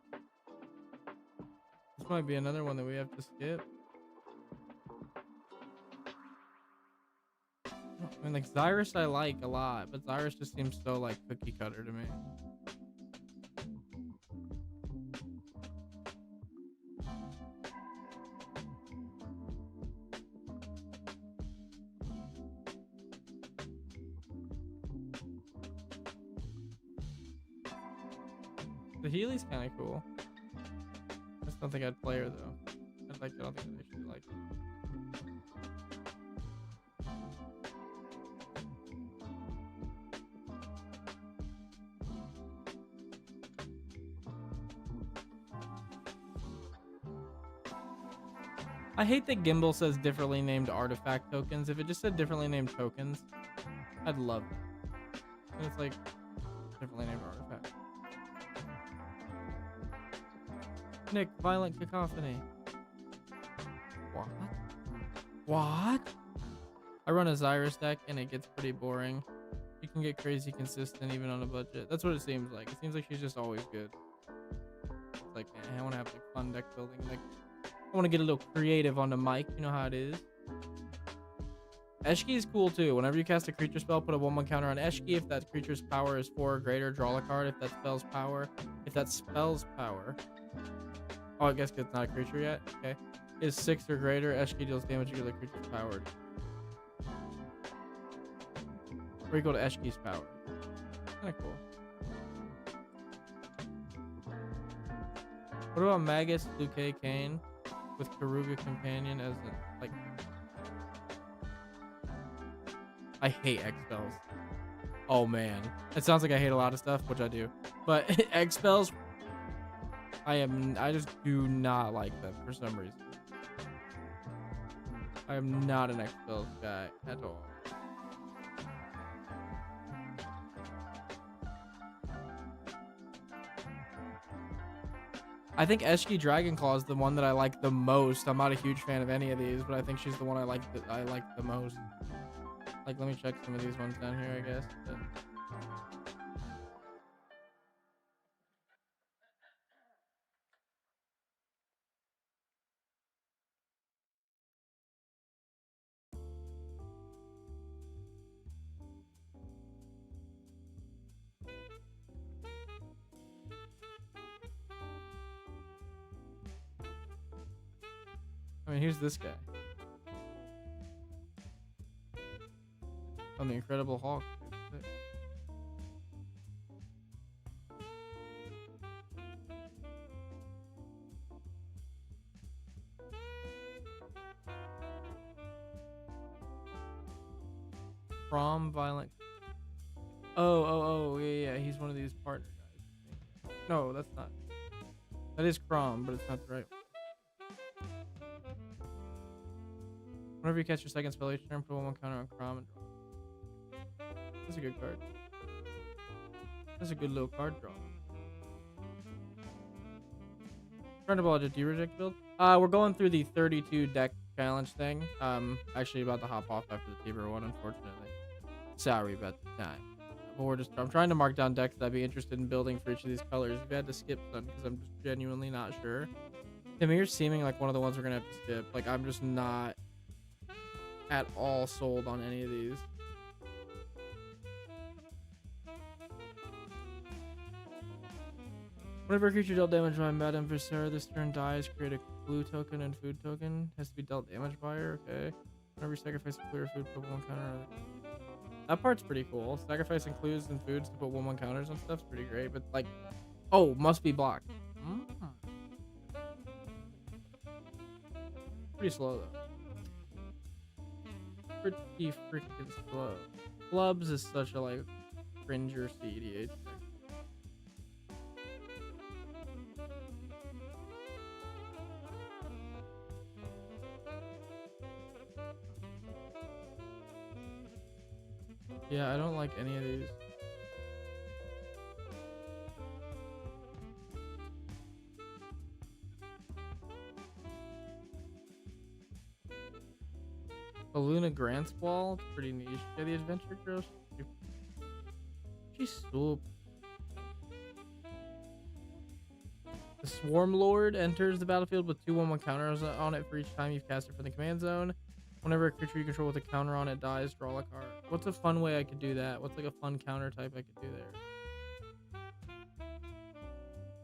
This might be another one that we have to skip. I mean, like, Zyrus I like a lot, but Zyrus just seems so, like, cookie cutter to me. The Healy's kind of cool. I just don't think I'd play her, though. I don't think I'd actually like her. I hate that Gimbal says differently named artifact tokens. If it just said differently named tokens, I'd love that. And it's like differently named artifact. Nick, violent cacophony. What? What? I run a Zyrus deck and it gets pretty boring. You can get crazy consistent even on a budget. That's what it seems like. It seems like she's just always good. It's like, man, I want to have like fun deck building. Like, I want to get a little creative on the mic. You know how it is. Eshki is cool too. Whenever you cast a creature spell, put a 1/1 counter on Eshki. If that creature's power is 4 or greater, draw a card. If that spell's power, oh, I guess it's not a creature yet. Okay, is 6 or greater, Eshki deals damage to the creature's powered. Or you go to Eshki's power. Kind of cool. What about Magus, Luque, Kane with Karuga Companion as a, like... I hate X spells. Oh man. It sounds like I hate a lot of stuff, which I do. But X spells, I just do not like them for some reason. I am not an X spells guy at all. I think Eshki Dragonclaw is the one that I like the most. I'm not a huge fan of any of these, but I think she's the one I like the most. Like, let me check some of these ones down here, I guess. But... I mean, here's this guy. On the Incredible Hulk. From Violent. Oh, yeah. He's one of these partner guys. No, that's not. That is Crom, but it's not the right one. Whenever you catch your second spell each turn, put one counter on Crom and draw. That's a good card. That's a good little card draw. Turntable to D-Reject build. We're going through the 32 deck challenge thing. Actually about to hop off after the T-Bro one, unfortunately. Sorry about the time. But I'm trying to mark down decks that I'd be interested in building for each of these colors. We've had to skip some because I'm just genuinely not sure. Tamir's seeming like one of the ones we're gonna have to skip. Like, I'm just not at all sold on any of these. Whenever a creature dealt damage by Madame Viscera this turn dies, create a clue token and food token. Has to be dealt damage by her, okay. Whenever you sacrifice a clue or food, put one counter on it. That part's pretty cool. Sacrificing clues and foods to put 1/1 counters on stuff's pretty great, but like, oh, must be blocked. Pretty slow though. Pretty freaking slow. Clubs is such a like cringer CEDH. Yeah, I don't like any of these. The Luna Grants Wall, it's pretty niche. Yeah, the Adventure Girl, she's so. The Swarm Lord enters the battlefield with 2 1/1 counters on it for each time you've cast it from the command zone. Whenever a creature you control with a counter on it dies, draw a card. What's a fun way I could do that? What's like a fun counter type I could do there?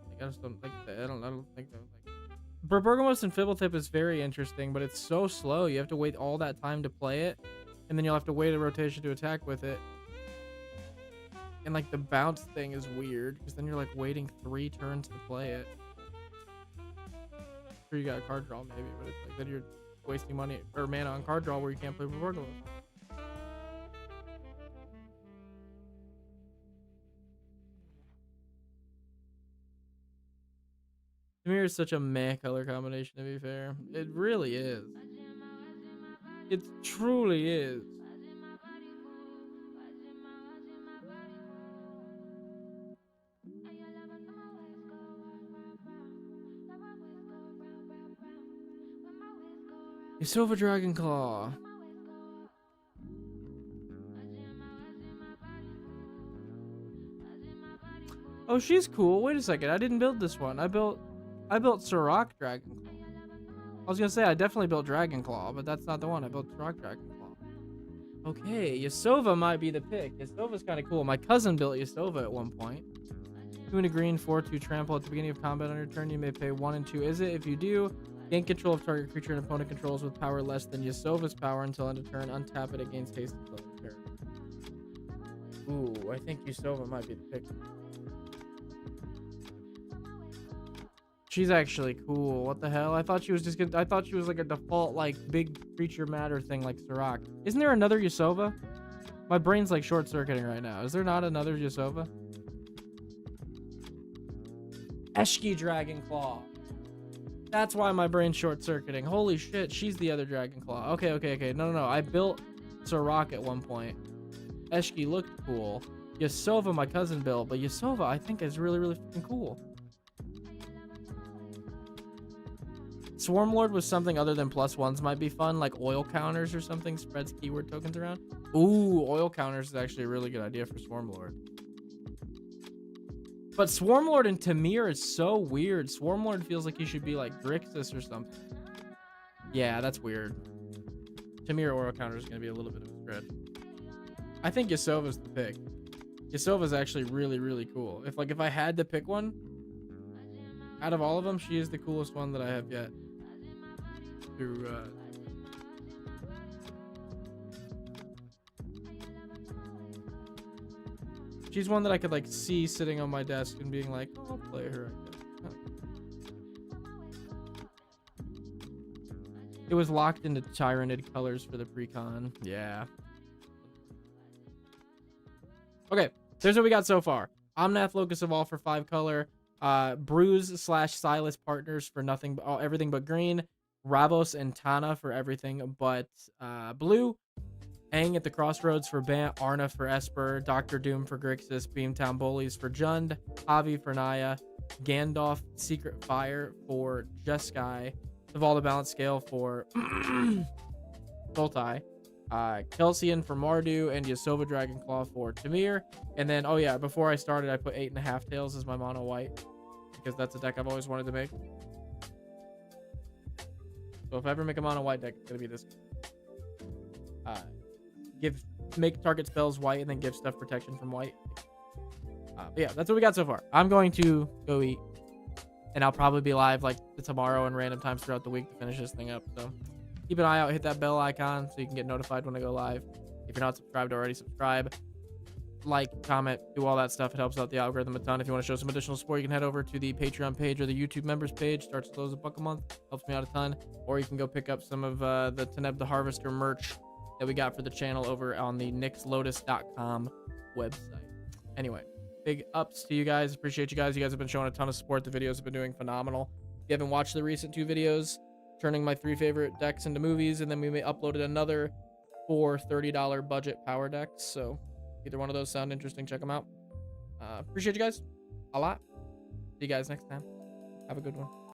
Like, I just don't like that. I don't think that. Like, Bergamos and Fibblethip is very interesting, but it's so slow. You have to wait all that time to play it, and then you'll have to wait a rotation to attack with it. And like the bounce thing is weird because then you're like waiting 3 turns to play it. Sure, you got a card draw maybe, but it's like then you're wasting money or mana on card draw where you can't play Bergamos. Tamir is such a meh color combination, to be fair. It really is. It truly is. Silver Dragon Claw. Oh, she's cool. Wait a second. I didn't build this one. I built Sirach Dragon Claw. I was gonna say I definitely built Dragon Claw, but that's not the one. I built Sirach Dragon Claw. Okay, Yasova might be the pick. Yasova's kind of cool. My cousin built Yasova at one point. 2 and a green, 4/2 trample. At the beginning of combat on your turn, you may pay 1 and 2. Is it? If you do, gain control of target creature and opponent controls with power less than Yasova's power until end of turn. Untap it, it gains haste until end of turn. Ooh, I think Yasova might be the pick. She's actually cool. What the hell? I thought she was just gonna. I thought she was like a default like big creature matter thing like Sirach. Isn't there another Yasova? My brain's like short circuiting right now. Is there not another Yasova? Eshki Dragon Claw. That's why my brain's short circuiting. Holy shit, she's the other Dragon Claw. Okay. No. I built Sirach at one point. Eshki looked cool. Yasova, my cousin built, but Yasova I think is really, really fucking cool. Swarmlord was something other than +1s might be fun, like oil counters or something, spreads keyword tokens around. Ooh, oil counters is actually a really good idea for Swarmlord. But Swarmlord and Tamir is so weird. Swarmlord feels like he should be like Grixis or something. Yeah, that's weird. Tamir oil counter is going to be a little bit of a stretch. I think Yasova's the pick. Yasova's actually really, really cool. If I had to pick one, out of all of them, she is the coolest one that I have yet. through she's one that I could like see sitting on my desk and being like, oh, I'll play her, I guess. It was locked into Tyranid colors for the pre-con. Yeah. Okay, here's what we got so far. Omnath, Locus of All for 5 color. Bruise / Silas Partners for nothing, everything but green. Ravos and Tana for everything but blue. Aang at the Crossroads for Bant. Arna for Esper. Doctor Doom for Grixis. Beamtown Bullies for Jund. Avi for Naya. Gandalf Secret Fire for Jeskai. Evolve the Balance Scale for Sultai. Kelsian for Mardu, and Yasova Dragonclaw for Tamir. And then, oh yeah, before I started, I put 8.5 Tails as my mono white because that's a deck I've always wanted to make. So if I ever make a mono white deck, it's gonna be this. Make target spells white and then give stuff protection from white. But yeah, that's what we got so far. I'm going to go eat, and I'll probably be live like tomorrow and random times throughout the week to finish this thing up. So keep an eye out, hit that bell icon so you can get notified when I go live. If you're not subscribed already, subscribe, like, comment, do all that stuff. It helps out the algorithm a ton. If you want to show some additional support, you can head over to the Patreon page or the YouTube members page. Starts as low as $1 a month. Helps me out a ton. Or you can go pick up some of the Teneb the Harvester merch that we got for the channel over on the nixlotus.com website. Anyway, big ups to you guys. Appreciate you guys. You guys have been showing a ton of support. The videos have been doing phenomenal. If you haven't watched the recent 2 videos, turning my 3 favorite decks into movies, and then we uploaded another 4 $30 budget power decks. So either one of those sound interesting, check them out. Appreciate you guys a lot. See you guys next time. Have a good one.